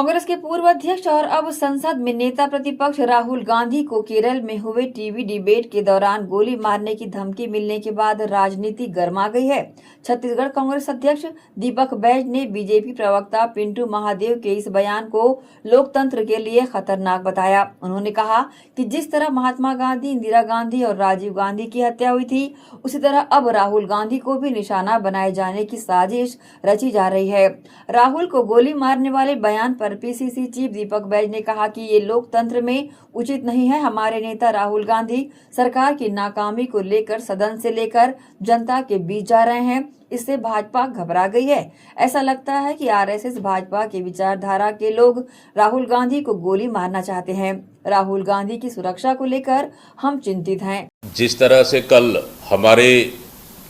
कांग्रेस के पूर्व अध्यक्ष और अब संसद में नेता प्रतिपक्ष राहुल गांधी को केरल में हुए टीवी डिबेट के दौरान गोली मारने की धमकी मिलने के बाद राजनीति गर्मा गई है। छत्तीसगढ़ कांग्रेस अध्यक्ष दीपक बैज ने बीजेपी प्रवक्ता पिंटू महादेव के इस बयान को लोकतंत्र के लिए खतरनाक बताया। उन्होंने कहा कि जिस तरह महात्मा गांधी, इंदिरा गांधी और राजीव गांधी की हत्या हुई थी, उसी तरह अब राहुल गांधी को भी निशाना बनाए जाने की साजिश रची जा रही है। राहुल को गोली मारने वाले बयान पर पीसीसी चीफ दीपक बैज ने कहा कि ये लोकतंत्र में उचित नहीं है। हमारे नेता राहुल गांधी सरकार की नाकामी को लेकर सदन से लेकर जनता के बीच जा रहे हैं। इससे भाजपा घबरा गई है। ऐसा लगता है कि आरएसएस भाजपा के विचारधारा के लोग राहुल गांधी को गोली मारना चाहते हैं। राहुल गांधी की सुरक्षा को लेकर हम चिंतित हैं। जिस तरह से कल हमारे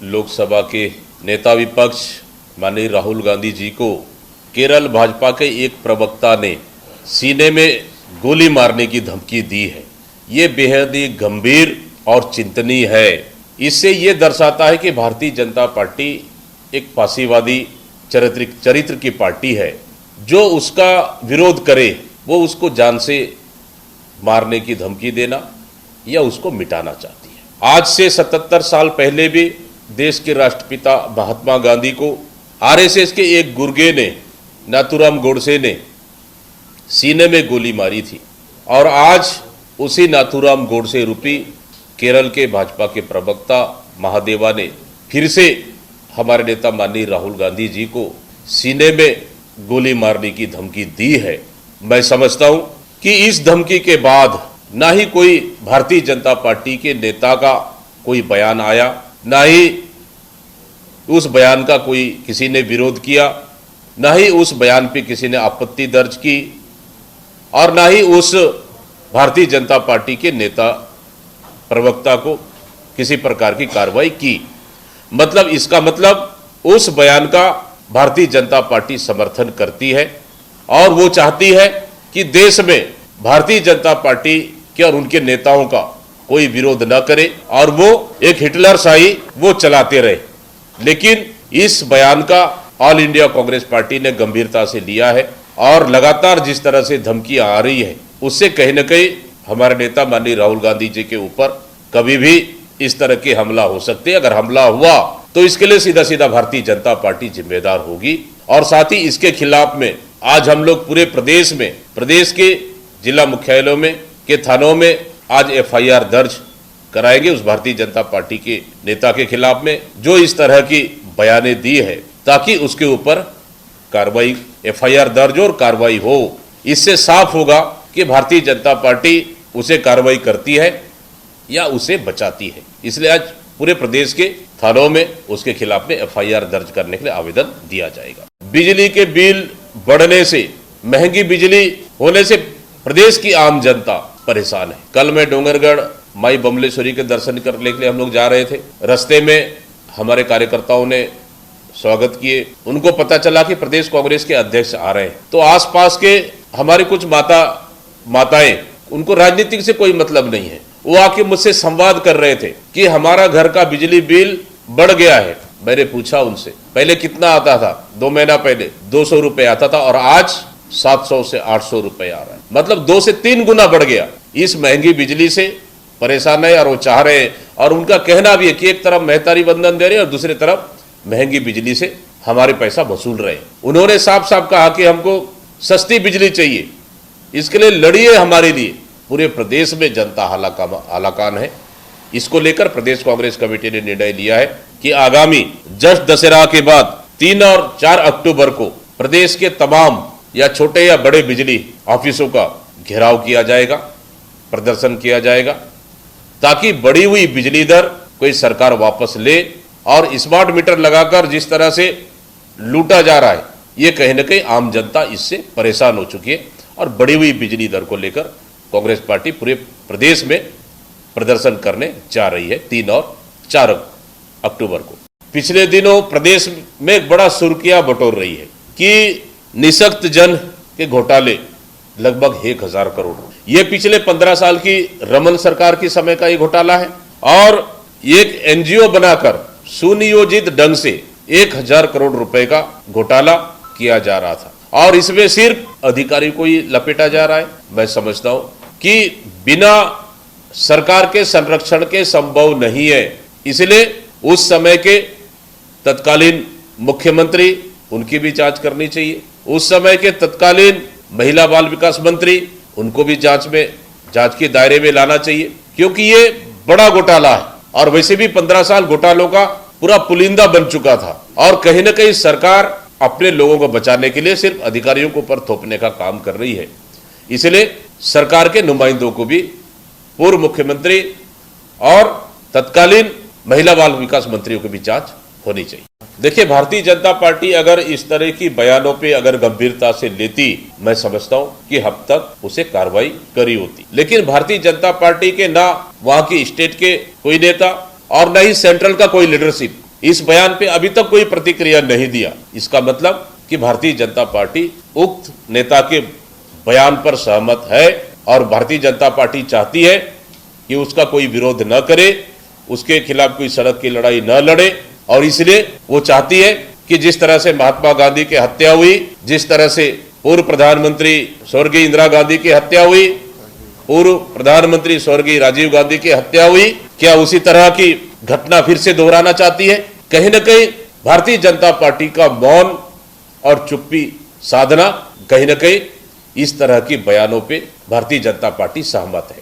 लोकसभा के नेता विपक्ष माननीय राहुल गांधी जी को केरल भाजपा के एक प्रवक्ता ने सीने में गोली मारने की धमकी दी है, ये बेहद ही गंभीर और चिंतनीय है। इससे ये दर्शाता है कि भारतीय जनता पार्टी एक फासीवादी चरित्र की पार्टी है। जो उसका विरोध करे वो उसको जान से मारने की धमकी देना या उसको मिटाना चाहती है। आज से 77 साल पहले भी देश के राष्ट्रपिता महात्मा गांधी को आरएसएस के एक गुर्गे ने, नाथूराम गोडसे ने सीने में गोली मारी थी और आज उसी नाथूराम गोडसे रूपी केरल के भाजपा के प्रवक्ता महादेवा ने फिर से हमारे नेता माननीय राहुल गांधी जी को सीने में गोली मारने की धमकी दी है। मैं समझता हूं कि इस धमकी के बाद ना ही कोई भारतीय जनता पार्टी के नेता का कोई बयान आया, ना ही उस बयान का कोई किसी ने विरोध किया, ना ही उस बयान पे किसी ने आपत्ति दर्ज की और ना ही उस भारतीय जनता पार्टी के नेता प्रवक्ता को किसी प्रकार की कार्रवाई की। मतलब इसका मतलब उस बयान का भारतीय जनता पार्टी समर्थन करती है और वो चाहती है कि देश में भारतीय जनता पार्टी के और उनके नेताओं का कोई विरोध न करे और वो एक हिटलरशाही वो चलाते रहे। लेकिन इस बयान का ऑल इंडिया कांग्रेस पार्टी ने गंभीरता से लिया है और लगातार जिस तरह से धमकियां आ रही है उससे कहीं न कहीं हमारे नेता माननीय राहुल गांधी जी के ऊपर कभी भी इस तरह के हमला हो सकते हैं। अगर हमला हुआ तो इसके लिए सीधा सीधा भारतीय जनता पार्टी जिम्मेदार होगी और साथ ही इसके खिलाफ में आज हम लोग पूरे प्रदेश में, प्रदेश के जिला मुख्यालयों में के थानों में आज एफआईआर दर्ज कराएंगे उस भारतीय जनता पार्टी के नेता के खिलाफ में जो इस तरह की बयानें दी है, ताकि उसके ऊपर कार्रवाई, एफआईआर दर्ज और कार्रवाई हो। इससे साफ होगा कि भारतीय जनता पार्टी उसे कार्रवाई करती है या उसे बचाती है। इसलिए आज पूरे प्रदेश के थानों में उसके खिलाफ में एफआईआर दर्ज करने के लिए आवेदन दिया जाएगा। बिजली के बिल बढ़ने से, महंगी बिजली होने से प्रदेश की आम जनता परेशान है। कल मैं डोंगरगढ़ माई बमलेश्वरी के दर्शन करने के लिए हम लोग जा रहे थे। रास्ते में हमारे कार्यकर्ताओं ने स्वागत किए। उनको पता चला कि प्रदेश कांग्रेस के अध्यक्ष आ रहे हैं, तो आसपास के हमारे कुछ माताएं, उनको राजनीति से कोई मतलब नहीं है, वो आके मुझसे संवाद कर रहे थे कि हमारा घर का बिजली बिल बढ़ गया है। मैंने पूछा उनसे, पहले कितना आता था? 2 महीना पहले 200 रुपए आता था और आज 700 से 800 रुपए आ रहा है। मतलब 2 से 3 गुना बढ़ गया। इस महंगी बिजली से परेशान है और वो चाह रहे हैं और उनका कहना भी है कि एक तरफ महतारी वंदन दे रहे हैं और दूसरी तरफ महंगी बिजली से हमारे पैसा वसूल रहे हैं। उन्होंने साफ साफ कहा कि हमको सस्ती बिजली चाहिए, इसके लिए लड़िए हमारे लिए। पूरे प्रदेश में जनता हालाकान है। इसको लेकर प्रदेश कांग्रेस कमेटी ने निर्णय लिया है कि आगामी जश्न दशहरा के बाद 3 और 4 अक्टूबर को प्रदेश के तमाम या छोटे या बड़े बिजली ऑफिसों का घेराव किया जाएगा, प्रदर्शन किया जाएगा, ताकि बढ़ी हुई बिजली दर कोई सरकार वापस ले और स्मार्ट मीटर लगाकर जिस तरह से लूटा जा रहा है, ये कहीं न कहीं आम जनता इससे परेशान हो चुकी है और बढ़ी हुई बिजली दर को लेकर कांग्रेस पार्टी पूरे प्रदेश में प्रदर्शन करने जा रही है 3 और 4 अक्टूबर को। पिछले दिनों प्रदेश में एक बड़ा सुर्खियां बटोर रही है कि निःशक्त जन के घोटाले लगभग 1000 करोड़। ये पिछले 15 साल की रमन सरकार के समय का ये घोटाला है और एक एनजीओ बनाकर सुनियोजित ढंग से 1000 करोड़ रुपए का घोटाला किया जा रहा था और इसमें सिर्फ अधिकारी को ही लपेटा जा रहा है। मैं समझता हूं कि बिना सरकार के संरक्षण के संभव नहीं है। इसलिए उस समय के तत्कालीन मुख्यमंत्री, उनकी भी जांच करनी चाहिए। उस समय के तत्कालीन महिला बाल विकास मंत्री, उनको भी जांच के दायरे में लाना चाहिए, क्योंकि ये बड़ा घोटाला है और वैसे भी 15 साल घोटालों का पूरा पुलिंदा बन चुका था और कहीं ना कहीं सरकार अपने लोगों को बचाने के लिए सिर्फ अधिकारियों को ऊपर थोपने का काम कर रही है। इसलिए सरकार के नुमाइंदों को भी, पूर्व मुख्यमंत्री और तत्कालीन महिला बाल विकास मंत्रियों की भी जांच होनी चाहिए। देखिए, भारतीय जनता पार्टी अगर इस तरह की बयानों पे अगर गंभीरता से लेती, मैं समझता हूं कि अब तक उसे कार्रवाई करी होती। लेकिन भारतीय जनता पार्टी के ना वहां की स्टेट के कोई नेता और न ही सेंट्रल का कोई लीडरशिप इस बयान पे अभी तक कोई प्रतिक्रिया नहीं दिया। इसका मतलब कि भारतीय जनता पार्टी उक्त नेता के बयान पर सहमत है और भारतीय जनता पार्टी चाहती है कि उसका कोई विरोध न करे, उसके खिलाफ कोई सड़क की लड़ाई न लड़े। और इसलिए वो चाहती है कि जिस तरह से महात्मा गांधी की हत्या हुई, जिस तरह से पूर्व प्रधानमंत्री स्वर्गीय इंदिरा गांधी की हत्या हुई, पूर्व प्रधानमंत्री स्वर्गीय राजीव गांधी की हत्या हुई, क्या उसी तरह की घटना फिर से दोहराना चाहती है? कहीं न कहीं भारतीय जनता पार्टी का मौन और चुप्पी साधना, कहीं न कहीं इस तरह की बयानों पे भारतीय जनता पार्टी सहमत है।